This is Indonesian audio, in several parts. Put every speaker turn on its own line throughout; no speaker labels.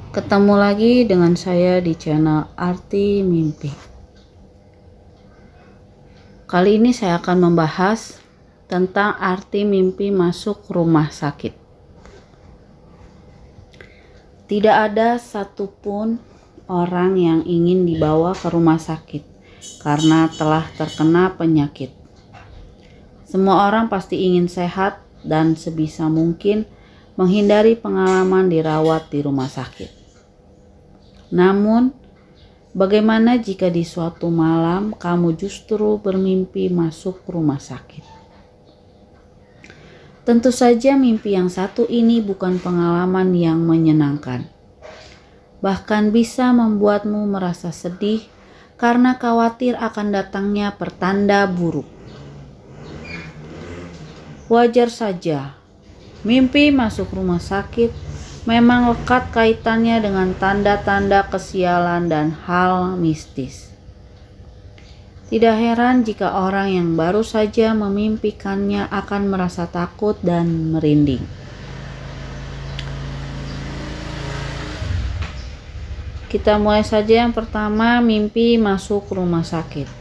Ketemu lagi dengan saya di channel Arti Mimpi. Kali ini saya akan membahas tentang arti mimpi masuk rumah sakit. Tidak ada satupun orang yang ingin dibawa ke rumah sakit karena telah terkena penyakit. Semua orang pasti ingin sehat dan sebisa mungkin menghindari pengalaman dirawat di rumah sakit. Namun, bagaimana jika di suatu malam kamu justru bermimpi masuk rumah sakit? Tentu saja mimpi yang satu ini bukan pengalaman yang menyenangkan. Bahkan bisa membuatmu merasa sedih karena khawatir akan datangnya pertanda buruk. Wajar saja, mimpi masuk rumah sakit memang lekat kaitannya dengan tanda-tanda kesialan dan hal mistis. Tidak heran jika orang yang baru saja memimpikannya akan merasa takut dan merinding. Kita mulai saja yang pertama, mimpi masuk rumah sakit.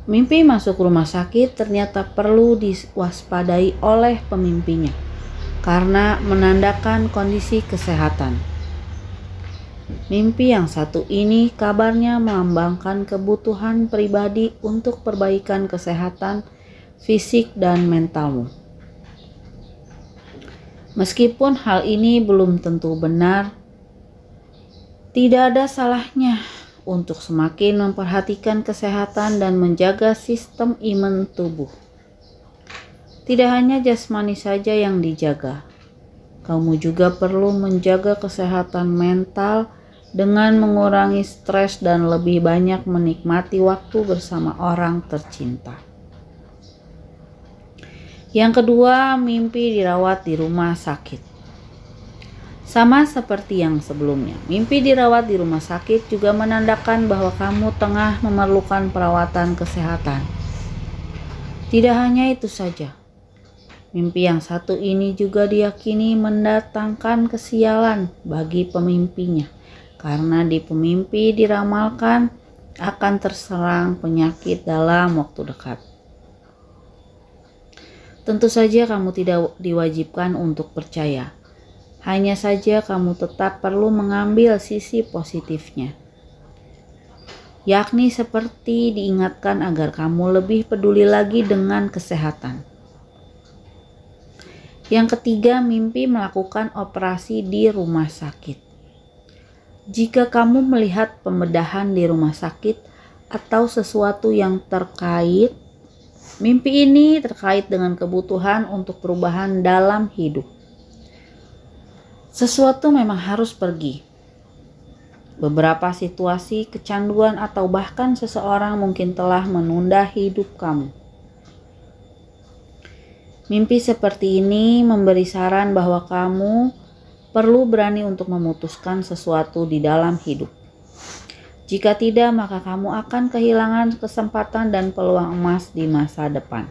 Mimpi masuk rumah sakit ternyata perlu diwaspadai oleh pemimpinya karena menandakan kondisi kesehatan. Mimpi yang satu ini kabarnya melambangkan kebutuhan pribadi untuk perbaikan kesehatan fisik dan mentalmu. Meskipun hal ini belum tentu benar, tidak ada salahnya untuk semakin memperhatikan kesehatan dan menjaga sistem imun tubuh. Tidak hanya jasmani saja yang dijaga, kamu juga perlu menjaga kesehatan mental dengan mengurangi stres dan lebih banyak menikmati waktu bersama orang tercinta. Yang kedua, mimpi dirawat di rumah sakit. Sama seperti yang sebelumnya, mimpi dirawat di rumah sakit juga menandakan bahwa kamu tengah memerlukan perawatan kesehatan. Tidak hanya itu saja, mimpi yang satu ini juga diyakini mendatangkan kesialan bagi pemimpinya, karena di pemimpi diramalkan akan terserang penyakit dalam waktu dekat. Tentu saja kamu tidak diwajibkan untuk percaya, hanya saja kamu tetap perlu mengambil sisi positifnya, yakni seperti diingatkan agar kamu lebih peduli lagi dengan kesehatan. Yang ketiga, mimpi melakukan operasi di rumah sakit. Jika kamu melihat pembedahan di rumah sakit atau sesuatu yang terkait, mimpi ini terkait dengan kebutuhan untuk perubahan dalam hidup. Sesuatu memang harus pergi. Beberapa situasi, kecanduan, atau bahkan seseorang mungkin telah menunda hidup kamu. Mimpi seperti ini memberi saran bahwa kamu perlu berani untuk memutuskan sesuatu di dalam hidup. Jika tidak, maka kamu akan kehilangan kesempatan dan peluang emas di masa depan.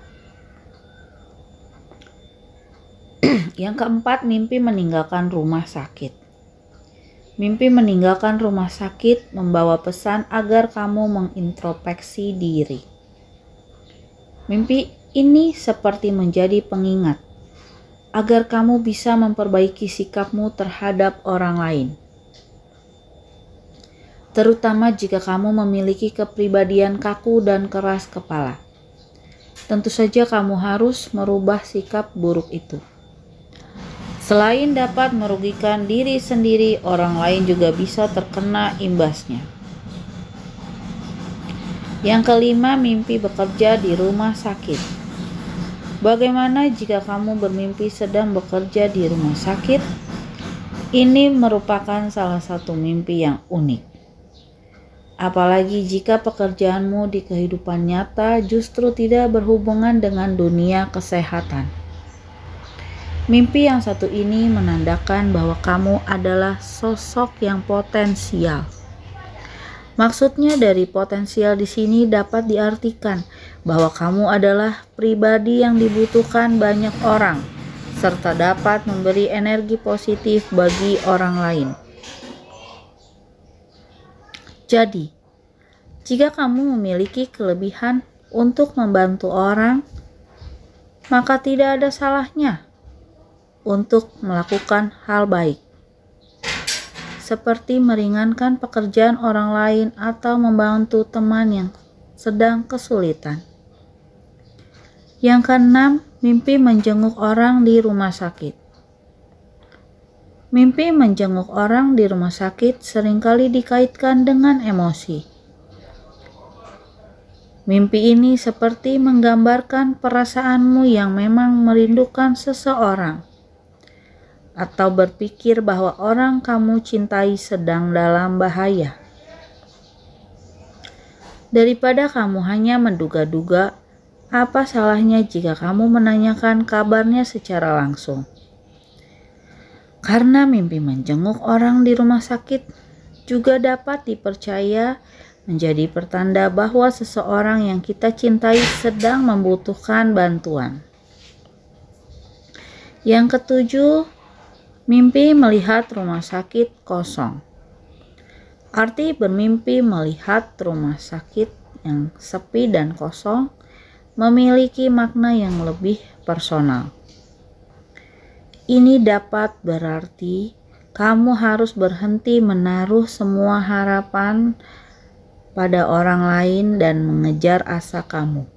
Yang keempat, mimpi meninggalkan rumah sakit. Mimpi meninggalkan rumah sakit membawa pesan agar kamu mengintrospeksi diri. Mimpi ini seperti menjadi pengingat agar kamu bisa memperbaiki sikapmu terhadap orang lain, terutama jika kamu memiliki kepribadian kaku dan keras kepala. Tentu saja kamu harus merubah sikap buruk itu. Selain dapat merugikan diri sendiri, orang lain juga bisa terkena imbasnya. Yang kelima, mimpi bekerja di rumah sakit. Bagaimana jika kamu bermimpi sedang bekerja di rumah sakit? Ini merupakan salah satu mimpi yang unik. Apalagi jika pekerjaanmu di kehidupan nyata justru tidak berhubungan dengan dunia kesehatan. Mimpi yang satu ini menandakan bahwa kamu adalah sosok yang potensial. Maksudnya dari potensial di sini dapat diartikan bahwa kamu adalah pribadi yang dibutuhkan banyak orang serta dapat memberi energi positif bagi orang lain. Jadi, jika kamu memiliki kelebihan untuk membantu orang, maka tidak ada salahnya untuk melakukan hal baik, seperti meringankan pekerjaan orang lain atau membantu teman yang sedang kesulitan. Yang keenam, mimpi menjenguk orang di rumah sakit. Mimpi menjenguk orang di rumah sakit seringkali dikaitkan dengan emosi. Mimpi ini seperti menggambarkan perasaanmu yang memang merindukan seseorang, atau berpikir bahwa orang kamu cintai sedang dalam bahaya. Daripada kamu hanya menduga-duga, apa salahnya jika kamu menanyakan kabarnya secara langsung? Karena mimpi menjenguk orang di rumah sakit juga dapat dipercaya menjadi pertanda bahwa seseorang yang kita cintai sedang membutuhkan bantuan. Yang ketujuh, mimpi melihat rumah sakit kosong. Arti bermimpi melihat rumah sakit yang sepi dan kosong memiliki makna yang lebih personal. Ini dapat berarti kamu harus berhenti menaruh semua harapan pada orang lain dan mengejar asa kamu.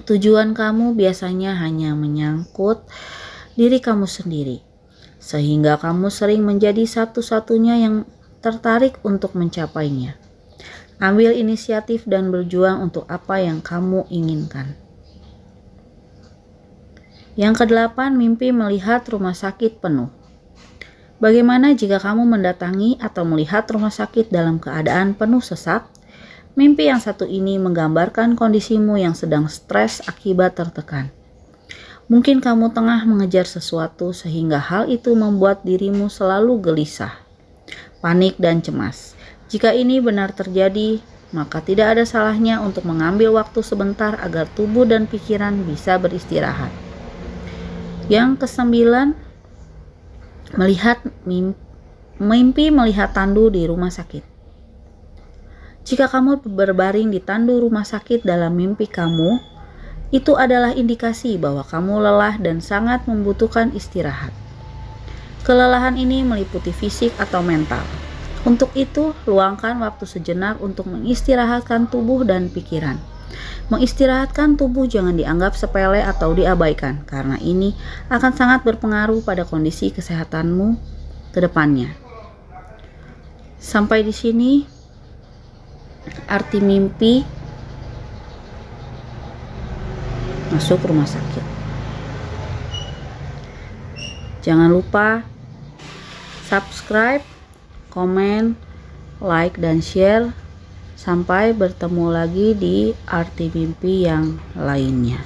Tujuan kamu biasanya hanya menyangkut diri kamu sendiri, sehingga kamu sering menjadi satu-satunya yang tertarik untuk mencapainya. Ambil inisiatif dan berjuang untuk apa yang kamu inginkan. Yang kedelapan, mimpi melihat rumah sakit penuh. Bagaimana jika kamu mendatangi atau melihat rumah sakit dalam keadaan penuh sesak? Mimpi yang satu ini menggambarkan kondisimu yang sedang stres akibat tertekan. Mungkin kamu tengah mengejar sesuatu sehingga hal itu membuat dirimu selalu gelisah, panik, dan cemas. Jika ini benar terjadi, maka tidak ada salahnya untuk mengambil waktu sebentar agar tubuh dan pikiran bisa beristirahat. Yang kesembilan, mimpi melihat tandu di rumah sakit. Jika kamu berbaring di tandu rumah sakit dalam mimpi kamu, itu adalah indikasi bahwa kamu lelah dan sangat membutuhkan istirahat. Kelelahan ini meliputi fisik atau mental. Untuk itu, luangkan waktu sejenak untuk mengistirahatkan tubuh dan pikiran. Mengistirahatkan tubuh jangan dianggap sepele atau diabaikan, karena ini akan sangat berpengaruh pada kondisi kesehatanmu ke depannya. Sampai di sini arti mimpi masuk rumah sakit. Jangan lupa subscribe, komen, like, dan share. Sampai bertemu lagi di arti mimpi yang lainnya.